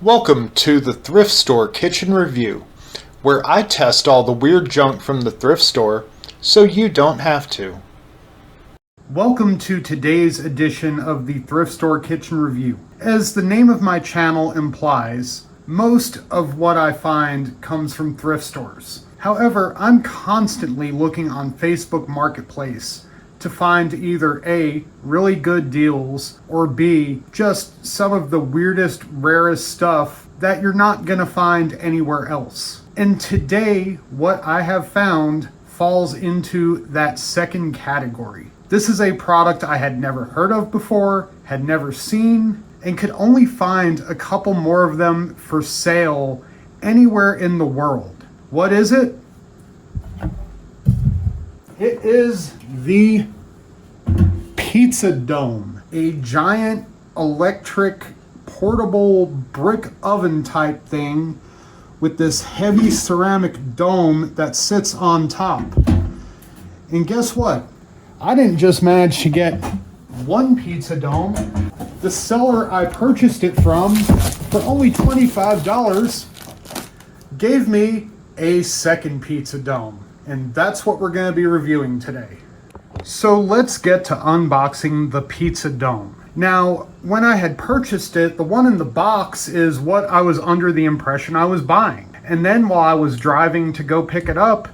Welcome to the Thrift Store Kitchen Review, where I test all the weird junk from the thrift store so you don't have to. Welcome to today's edition of the Thrift Store Kitchen Review. As the name of my channel implies, most of what I find comes from thrift stores. However, I'm constantly looking on Facebook Marketplace to find either A, really good deals, or B, just some of the weirdest, rarest stuff that you're not gonna find anywhere else. And today, what I have found falls into that second category. This is a product I had never heard of before, had never seen, and could only find a couple more of them for sale anywhere in the world. What is it? It is the PizzaDome, a giant electric portable brick oven type thing with this heavy ceramic dome that sits on top. And guess what? I didn't just manage to get one PizzaDome. The seller I purchased it from for only $25 gave me a second PizzaDome. And that's what we're going to be reviewing today. So let's get to unboxing the PizzaDome. Now, when I had purchased it, the one in the box is what I was under the impression I was buying. And then while I was driving to go pick it up,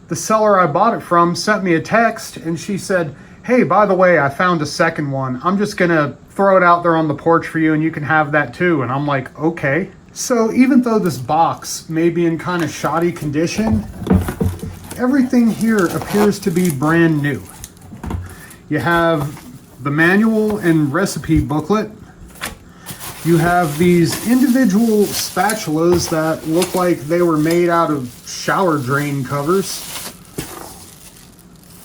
the seller I bought it from sent me a text and she said, "Hey, by the way, I found a second one. I'm just gonna throw it out there on the porch for you and you can have that too." And I'm like, okay. So even though this box may be in kind of shoddy condition, everything here appears to be brand new. You have the manual and recipe booklet. You have these individual spatulas that look like they were made out of shower drain covers.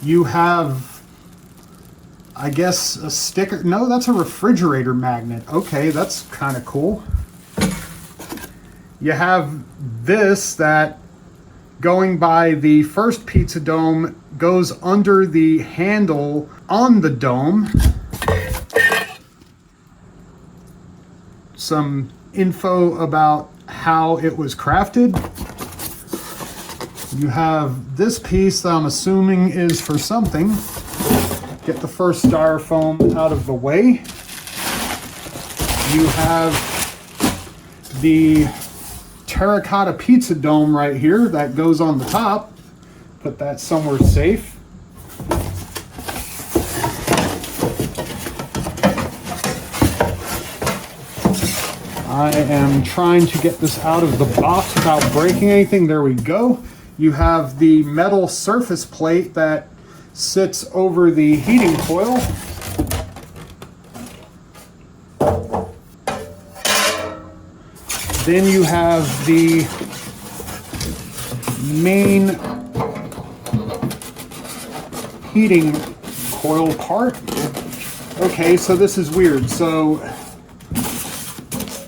You have, I guess, a sticker. No, that's a refrigerator magnet. Okay, that's kind of cool. You have this that, going by the first PizzaDome, goes under the handle on the dome. Some info about how it was crafted. You have this piece that I'm assuming is for something. Get the first styrofoam out of the way. You have the terracotta PizzaDome right here that goes on the top. Put that somewhere safe. I am trying to get this out of the box without breaking anything. There we go. You have the metal surface plate that sits over the heating coil. Then you have the main heating coil part. Okay, so this is weird. So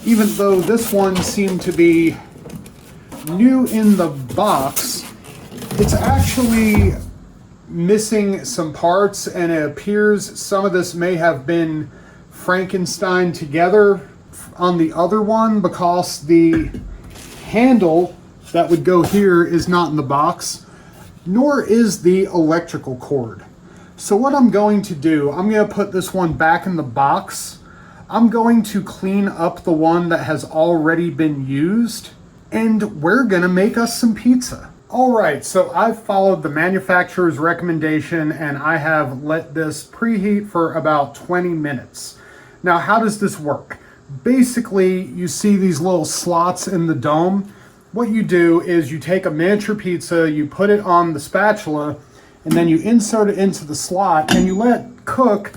even though this one seemed to be new in the box, it's actually missing some parts, and it appears some of this may have been Frankenstein together on the other one, because the handle that would go here is not in the box, nor is the electrical cord. So what I'm going to do, I'm going to put this one back in the box. I'm going to clean up the one that has already been used, and we're going to make us some pizza. All right, so I've followed the manufacturer's recommendation and I have let this preheat for about 20 minutes. Now, how does this work? Basically, you see these little slots in the dome. What you do is you take a miniature pizza, you put it on the spatula, and then you insert it into the slot and you let it cook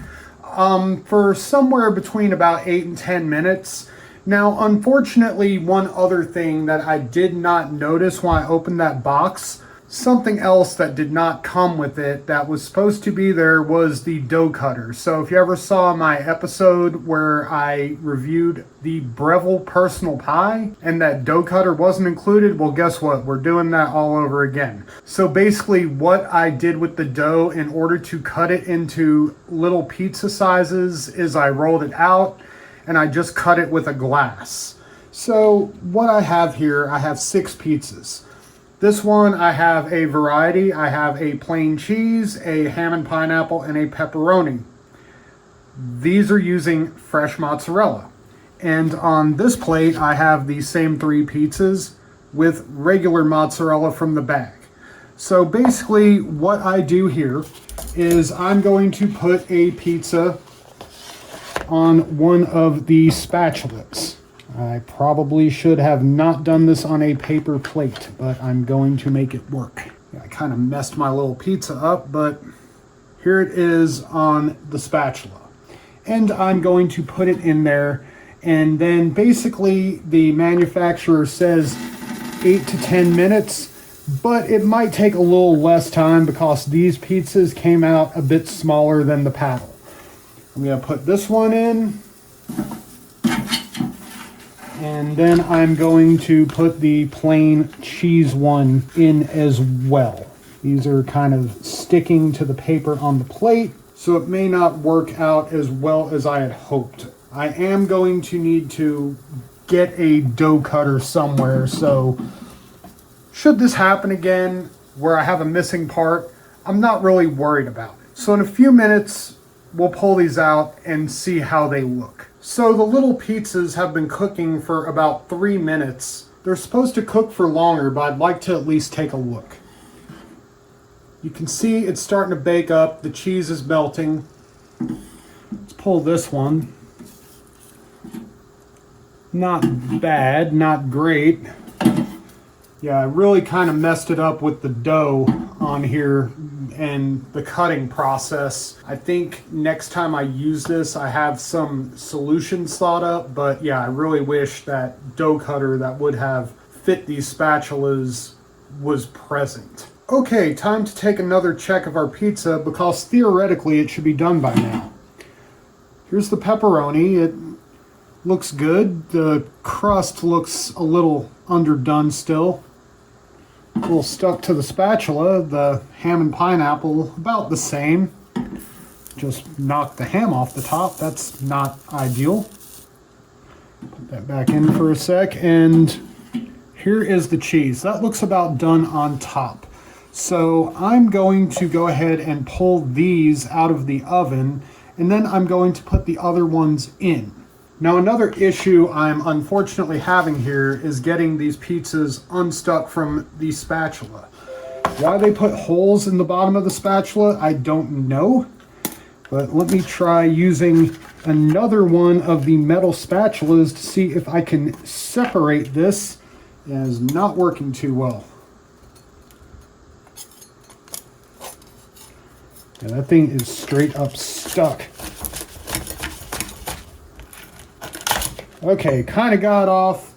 for somewhere between about 8 and 10 minutes. Now, unfortunately, one other thing that I did not notice when I opened that box, something else that did not come with it that was supposed to be there, was the dough cutter. So if you ever saw my episode where I reviewed the Breville personal pie and that dough cutter wasn't included, well, guess what? We're doing that all over again. So basically what I did with the dough in order to cut it into little pizza sizes is I rolled it out and I just cut it with a glass. So what I have here, I have 6 pizzas. This one, I have a variety. I have a plain cheese, a ham and pineapple, and a pepperoni. These are using fresh mozzarella. And on this plate, I have the same 3 pizzas with regular mozzarella from the bag. So basically what I do here is I'm going to put a pizza on one of the spatulas. I probably should have not done this on a paper plate, but I'm going to make it work. I kind of messed my little pizza up, but here it is on the spatula. And I'm going to put it in there, and then basically the manufacturer says 8 to 10 minutes, but it might take a little less time because these pizzas came out a bit smaller than the paddle. I'm going to put this one in, and then I'm going to put the plain cheese one in as well. These are kind of sticking to the paper on the plate, so it may not work out as well as I had hoped. I am going to need to get a dough cutter somewhere, so should this happen again where I have a missing part, I'm not really worried about it. So in a few minutes, we'll pull these out and see how they look. So the little pizzas have been cooking for about 3 minutes. They're supposed to cook for longer, but I'd like to at least take a look. You can see it's starting to bake up. The cheese is melting. Let's pull this one. Not bad, not great. Yeah, I really kind of messed it up with the dough on here and the cutting process. I think next time I use this, I have some solutions thought up, but yeah, I really wish that dough cutter that would have fit these spatulas was present. Okay, time to take another check of our pizza because theoretically it should be done by now. Here's the pepperoni. It looks good. The crust looks a little underdone still. A little stuck to the spatula. The ham and pineapple, about the same. Just knocked the ham off the top. That's not ideal. Put that back in for a sec. And here is the cheese. That looks about done on top. So I'm going to go ahead and pull these out of the oven, and then I'm going to put the other ones in. Now another issue I'm unfortunately having here is getting these pizzas unstuck from the spatula. Why they put holes in the bottom of the spatula, I don't know. But let me try using another one of the metal spatulas to see if I can separate this. It is not working too well. Yeah, that thing is straight up stuck. Okay, kind of got off.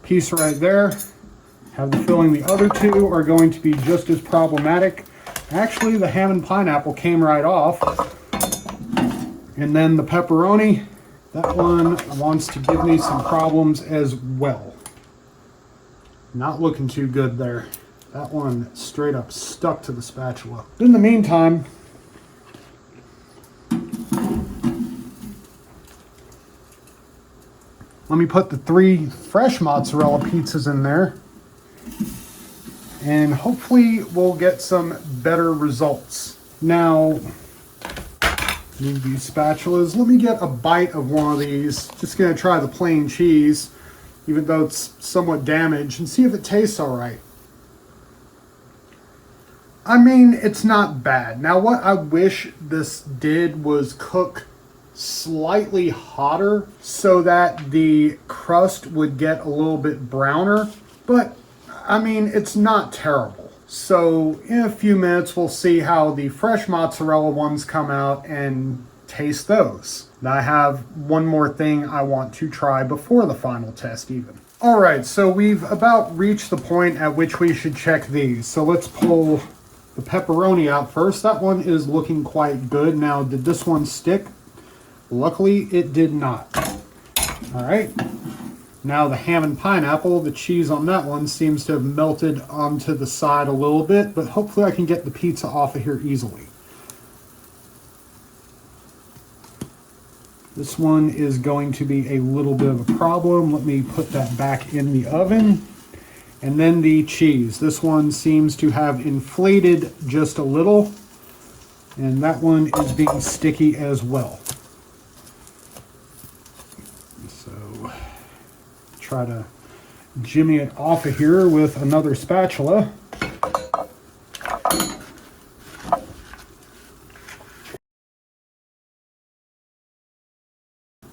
Piece right there. Have the feeling the other two are going to be just as problematic. Actually, the ham and pineapple came right off. And then the pepperoni, that one wants to give me some problems as well. Not looking too good there. That one straight up stuck to the spatula. In the meantime, let me put the 3 fresh mozzarella pizzas in there, and hopefully we'll get some better results. Now, move these spatulas. Let me get a bite of one of these. Just gonna try the plain cheese, even though it's somewhat damaged, and see if it tastes all right. I mean, it's not bad. Now, what I wish this did was cook slightly hotter so that the crust would get a little bit browner, but I mean, it's not terrible. So in a few minutes we'll see how the fresh mozzarella ones come out and taste those. Now I have one more thing I want to try before the final test even. All right, so we've about reached the point at which we should check these. So let's pull the pepperoni out first. That one is looking quite good. Now, did this one stick? Luckily, it did not. All right. Now the ham and pineapple, the cheese on that one seems to have melted onto the side a little bit, but hopefully I can get the pizza off of here easily. This one is going to be a little bit of a problem. Let me put that back in the oven. And then the cheese. This one seems to have inflated just a little. And that one is being sticky as well. So try to jimmy it off of here with another spatula.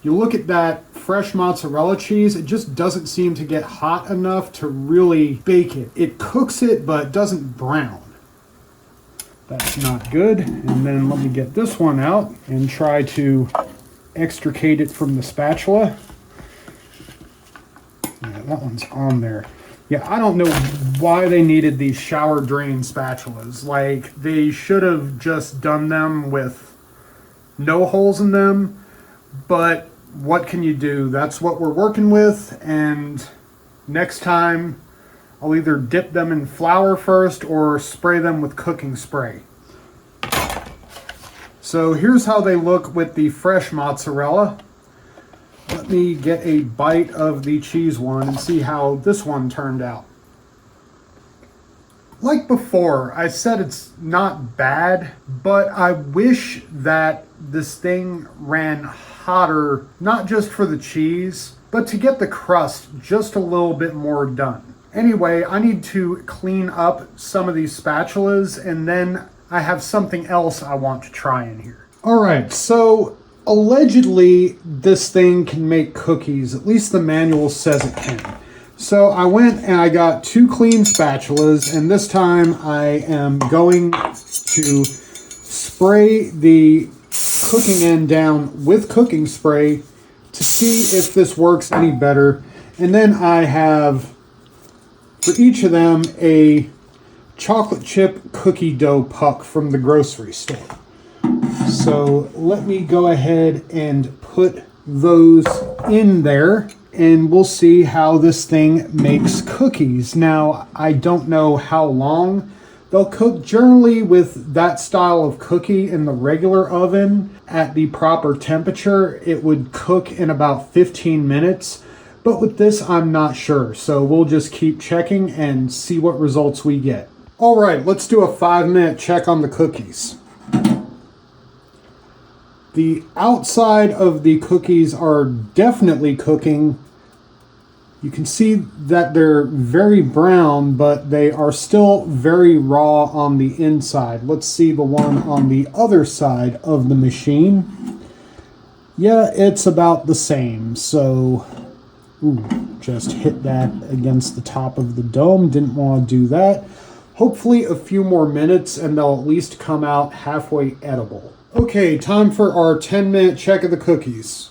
You look at that fresh mozzarella cheese, it just doesn't seem to get hot enough to really bake it. It cooks it, but doesn't brown. That's not good. And then let me get this one out and try to extricate it from the spatula. Yeah, that one's on there. Yeah, I don't know why they needed these shower drain spatulas. Like, they should have just done them with no holes in them. But what can you do? That's what we're working with, and next time I'll either dip them in flour first or spray them with cooking spray. So here's how they look with the fresh mozzarella. Let me get a bite of the cheese one and see how this one turned out. Like before, I said it's not bad, but I wish that this thing ran hotter, not just for the cheese, but to get the crust just a little bit more done. Anyway, I need to clean up some of these spatulas, and then I have something else I want to try in here. All right, so allegedly this thing can make cookies, at least the manual says it can. So I went and I got 2 clean spatulas, and this time I am going to spray the cooking end down with cooking spray to see if this works any better. And then I have, for each of them, a chocolate chip cookie dough puck from the grocery store. So let me go ahead and put those in there, and we'll see how this thing makes cookies. Now, I don't know how long they'll cook. Generally, with that style of cookie in the regular oven at the proper temperature, it would cook in about 15 minutes. But with this, I'm not sure. So we'll just keep checking and see what results we get. All right, let's do a 5-minute check on the cookies. The outside of the cookies are definitely cooking. You can see that they're very brown, but they are still very raw on the inside. Let's see the one on the other side of the machine. Yeah, it's about the same. So, just hit that against the top of the dome. Didn't want to do that. Hopefully a few more minutes and they'll at least come out halfway edible. Okay, time for our 10-minute check of the cookies.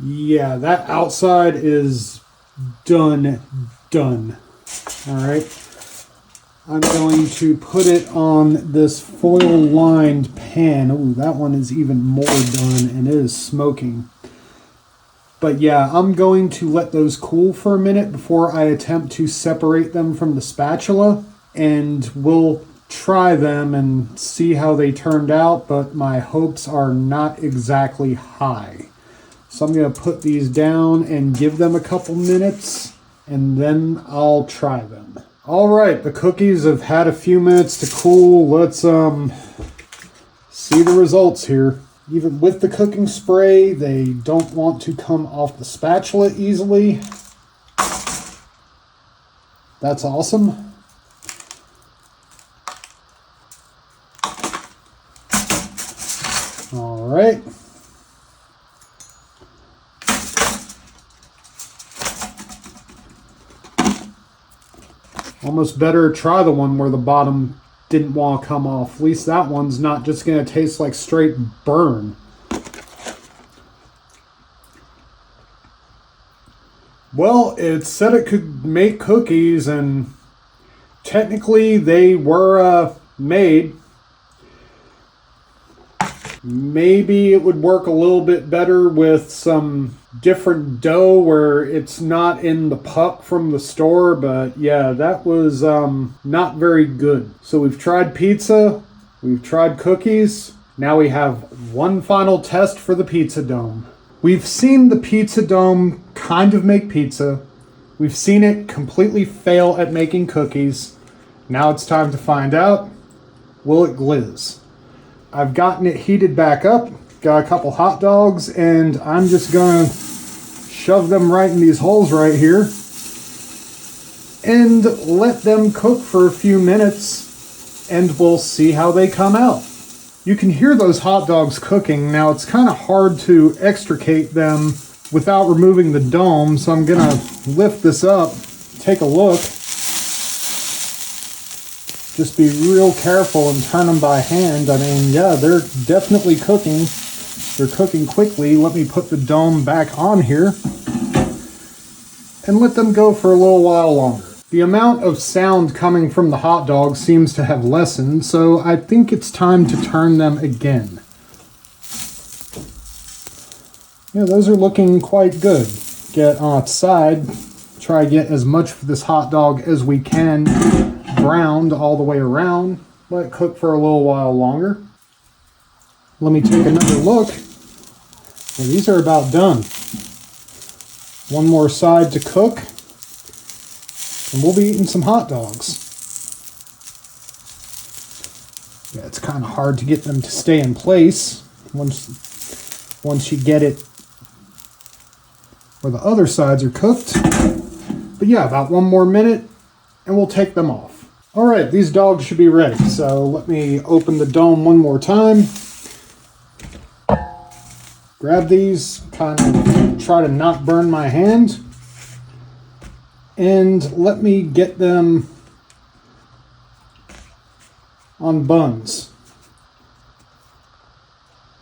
Yeah, that outside is done. All right. I'm going to put it on this foil-lined pan. Ooh, that one is even more done, and it is smoking. But yeah, I'm going to let those cool for a minute before I attempt to separate them from the spatula, and we'll try them and see how they turned out, but my hopes are not exactly high. So I'm going to put these down and give them a couple minutes, and then I'll try them. All right, the cookies have had a few minutes to cool. Let's see the results here. Even with the cooking spray, they don't want to come off the spatula easily. That's awesome. All right. Almost better try the one where the bottom didn't want to come off. At least that one's not just going to taste like straight burn. Well, it said it could make cookies, and technically they were made. Maybe it would work a little bit better with some different dough where it's not in the puck from the store, but yeah, that was not very good. So we've tried pizza, we've tried cookies. Now we have one final test for the PizzaDome. We've seen the PizzaDome kind of make pizza. We've seen it completely fail at making cookies. Now it's time to find out, will it glizz? I've gotten it heated back up, got a couple hot dogs, and I'm just gonna shove them right in these holes right here and let them cook for a few minutes, and we'll see how they come out. You can hear those hot dogs cooking. Now it's kind of hard to extricate them without removing the dome, so I'm gonna lift this up, take a look. Just be real careful and turn them by hand. I mean, yeah, they're definitely cooking. They're cooking quickly. Let me put the dome back on here and let them go for a little while longer. The amount of sound coming from the hot dog seems to have lessened, so I think it's time to turn them again. Yeah, those are looking quite good. Get on its side, try to get as much of this hot dog as we can browned all the way around. Let it cook for a little while longer. Let me take another look. Yeah, these are about done. One more side to cook, and we'll be eating some hot dogs. Yeah, it's kind of hard to get them to stay in place once you get it where the other sides are cooked. But yeah, about one more minute and we'll take them off. All right, these dogs should be ready. So let me open the dome one more time. Grab these, kind of try to not burn my hand. And let me get them on buns.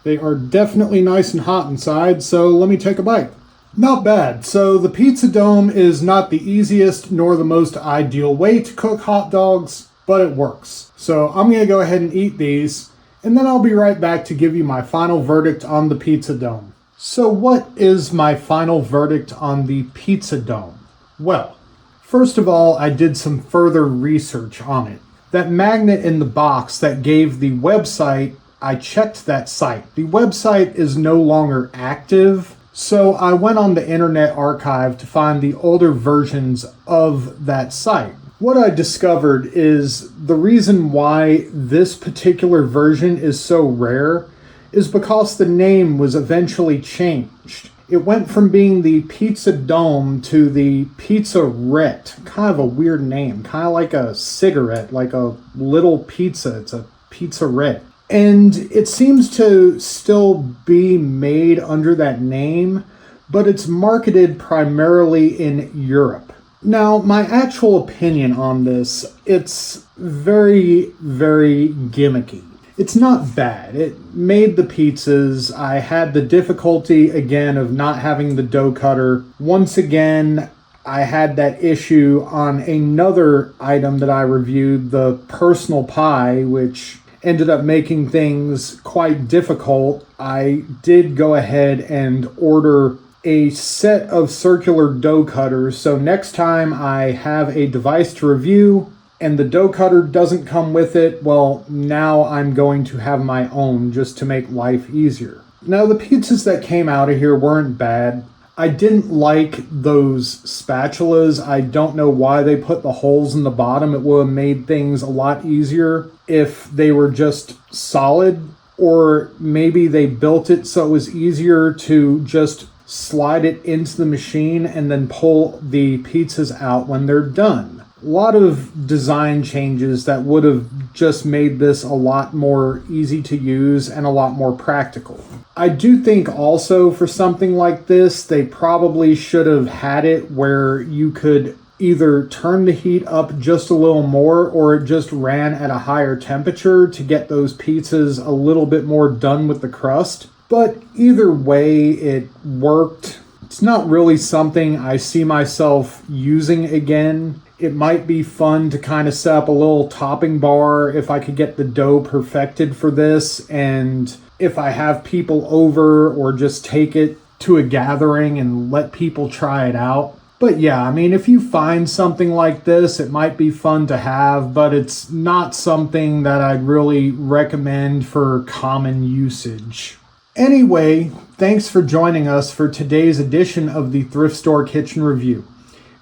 They are definitely nice and hot inside, so let me take a bite. Not bad. So the PizzaDome is not the easiest nor the most ideal way to cook hot dogs, but it works. So I'm going to go ahead and eat these, and then I'll be right back to give you my final verdict on the PizzaDome. So what is my final verdict on the PizzaDome? Well, first of all, I did some further research on it. That magnet in the box that gave the website, I checked that site. The website is no longer active, so I went on the Internet Archive to find the older versions of that site. What I discovered is the reason why this particular version is so rare is because the name was eventually changed. It went from being the PizzaDome to the Pizzarette. Kind of a weird name, kind of like a cigarette, like a little pizza. It's a Pizzarette. And it seems to still be made under that name, but it's marketed primarily in Europe. Now, my actual opinion on this, it's very, very gimmicky. It's not bad. It made the pizzas. I had the difficulty, again, of not having the dough cutter. Once again, I had that issue on another item that I reviewed, the personal pie, which ended up making things quite difficult. I did go ahead and order a set of circular dough cutters, so next time I have a device to review and the dough cutter doesn't come with it, well, now I'm going to have my own just to make life easier. Now, the pizzas that came out of here weren't bad. I didn't like those spatulas. I don't know why they put the holes in the bottom. It would have made things a lot easier if they were just solid, or maybe they built it so it was easier to just slide it into the machine and then pull the pizzas out when they're done. A lot of design changes that would have just made this a lot more easy to use and a lot more practical. I do think also for something like this, they probably should have had it where you could either turn the heat up just a little more or it just ran at a higher temperature to get those pizzas a little bit more done with the crust. But either way, it worked. It's not really something I see myself using again. It might be fun to kind of set up a little topping bar if I could get the dough perfected for this, and if I have people over or just take it to a gathering and let people try it out. But yeah, I mean, if you find something like this, it might be fun to have, but it's not something that I'd really recommend for common usage. Anyway, thanks for joining us for today's edition of the Thrift Store Kitchen Review.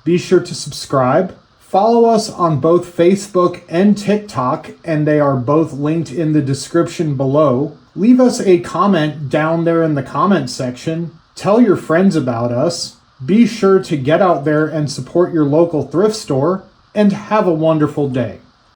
Be sure to subscribe. Follow us on both Facebook and TikTok, and they are both linked in the description below. Leave us a comment down there in the comment section. Tell your friends about us. Be sure to get out there and support your local thrift store, and have a wonderful day.